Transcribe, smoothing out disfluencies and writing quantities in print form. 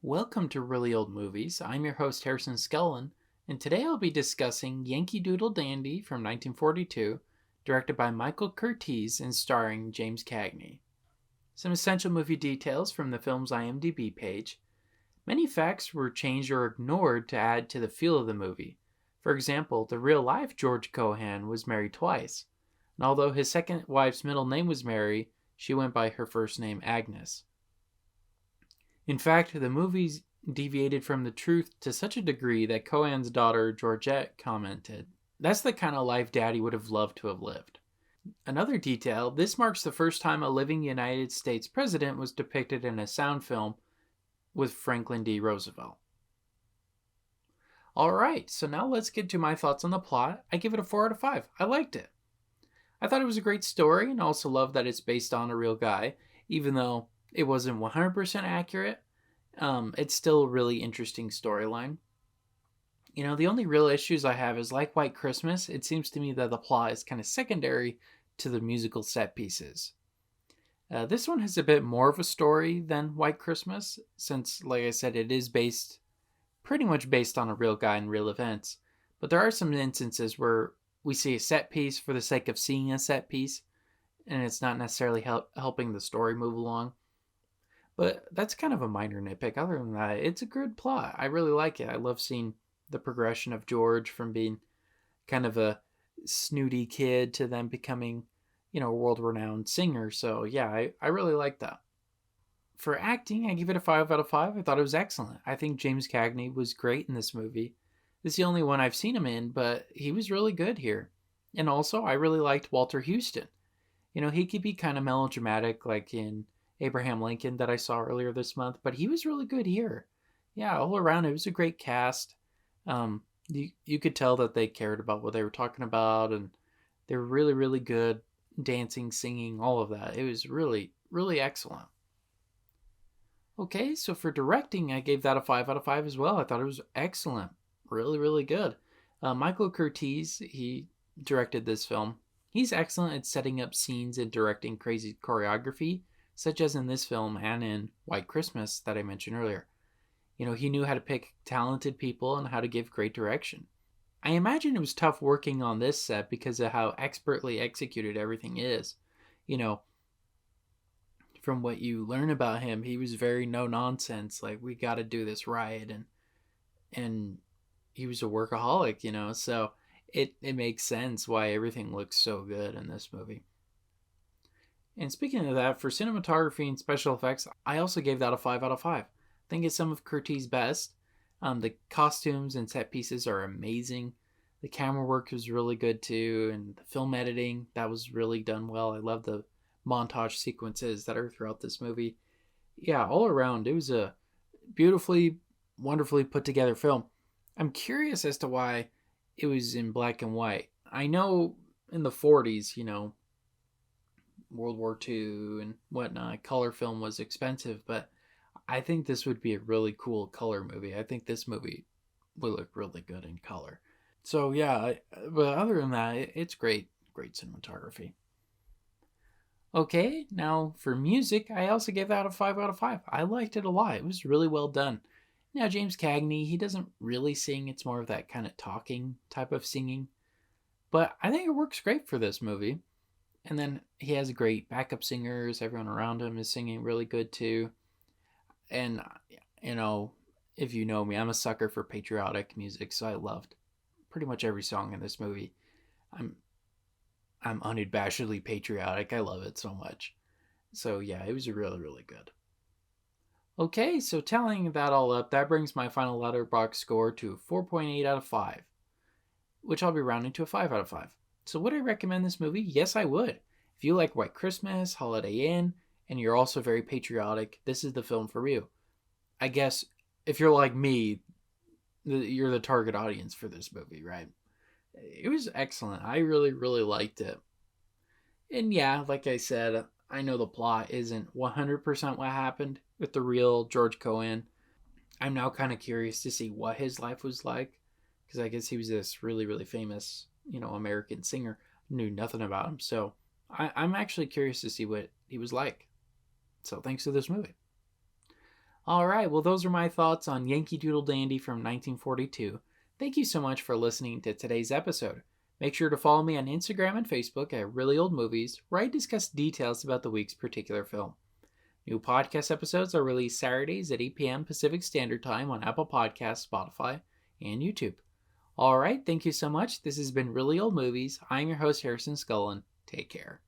Welcome to Really Old Movies. I'm your host, Harrison Scullin, and today I'll be discussing Yankee Doodle Dandy from 1942, directed by Michael Curtiz and starring James Cagney. Some essential movie details from the film's IMDb page. Many facts were changed or ignored to add to the feel of the movie. For example, the real-life George Cohan was married twice, and although his second wife's middle name was Mary, she went by her first name Agnes. In fact, the movies deviated from the truth to such a degree that Cohan's daughter, Georgette, commented, "That's the kind of life Daddy would have loved to have lived." Another detail, this marks the first time a living United States president was depicted in a sound film with Franklin D. Roosevelt. Alright, so now let's get to my thoughts on the plot. I give it a 4 out of 5. I liked it. I thought it was a great story, and also love that it's based on a real guy, even though it wasn't 100% accurate. It's still a really interesting storyline. The only real issues I have is, like White Christmas, it seems to me that the plot is kind of secondary to the musical set pieces. This one has a bit more of a story than White Christmas, since, like I said, it is pretty much based on a real guy and real events. But there are some instances where we see a set piece for the sake of seeing a set piece, and it's not necessarily helping the story move along. But that's kind of a minor nitpick. Other than that, it's a good plot. I really like it. I love seeing the progression of George from being kind of a snooty kid to then becoming, a world-renowned singer. So yeah, I really like that. For acting, I give it a 5 out of 5. I thought it was excellent. I think James Cagney was great in this movie. This is the only one I've seen him in, but he was really good here. And also, I really liked Walter Houston. He could be kind of melodramatic, like in Abraham Lincoln that I saw earlier this month, but he was really good here. Yeah, all around it was a great cast. You could tell that they cared about what they were talking about, and they were really, really good dancing, singing, all of that. It was really, really excellent. Okay, so for directing, I gave that a 5 out of 5 as well. I thought it was excellent. Really, really good. Michael Curtiz, he directed this film. He's excellent at setting up scenes and directing crazy choreography, such as in this film and in White Christmas that I mentioned earlier. He knew how to pick talented people and how to give great direction. I imagine it was tough working on this set because of how expertly executed everything is. From what you learn about him, he was very no nonsense, like, we got to do this right, and he was a workaholic, so it makes sense why everything looks so good in this movie. And speaking of that, for cinematography and special effects, I also gave that a 5 out of 5. I think it's some of Curtiz's best. The costumes and set pieces are amazing. The camera work was really good too, and the film editing, that was really done well. I love the montage sequences that are throughout this movie. Yeah, all around, it was a beautifully, wonderfully put together film. I'm curious as to why it was in black and white. I know in the 40s, World War II and whatnot, color film was expensive, but I think this would be a really cool color movie. I think this movie would look really good in color. So yeah, but other than that, it's great cinematography. Okay, now for music, I also gave that a 5 out of 5. I liked it a lot. It was really well done. Now, James Cagney, he doesn't really sing. It's more of that kind of talking type of singing. But I think it works great for this movie. And then he has great backup singers. Everyone around him is singing really good too. And, if you know me, I'm a sucker for patriotic music, so I loved pretty much every song in this movie. I'm unabashedly patriotic. I love it so much. So yeah, it was really, really good. Okay, so tallying that all up, that brings my final Letterboxd score to 4.8 out of 5, which I'll be rounding to a 5 out of 5. So would I recommend this movie? Yes, I would. If you like White Christmas, Holiday Inn, and you're also very patriotic, this is the film for you. I guess if you're like me, you're the target audience for this movie, right? It was excellent. I really, really liked it. And yeah, like I said, I know the plot isn't 100% what happened with the real George Cohen. I'm now kind of curious to see what his life was like, because I guess he was this really, really famous, American singer. Knew nothing about him. So I'm actually curious to see what he was like. So thanks to this movie. All right, well, those are my thoughts on Yankee Doodle Dandy from 1942. Thank you so much for listening to today's episode. Make sure to follow me on Instagram and Facebook at Really Old Movies, where I discuss details about the week's particular film. New podcast episodes are released Saturdays at 8 p.m. Pacific Standard Time on Apple Podcasts, Spotify, and YouTube. All right, thank you so much. This has been Really Old Movies. I'm your host, Harrison Scullin. Take care.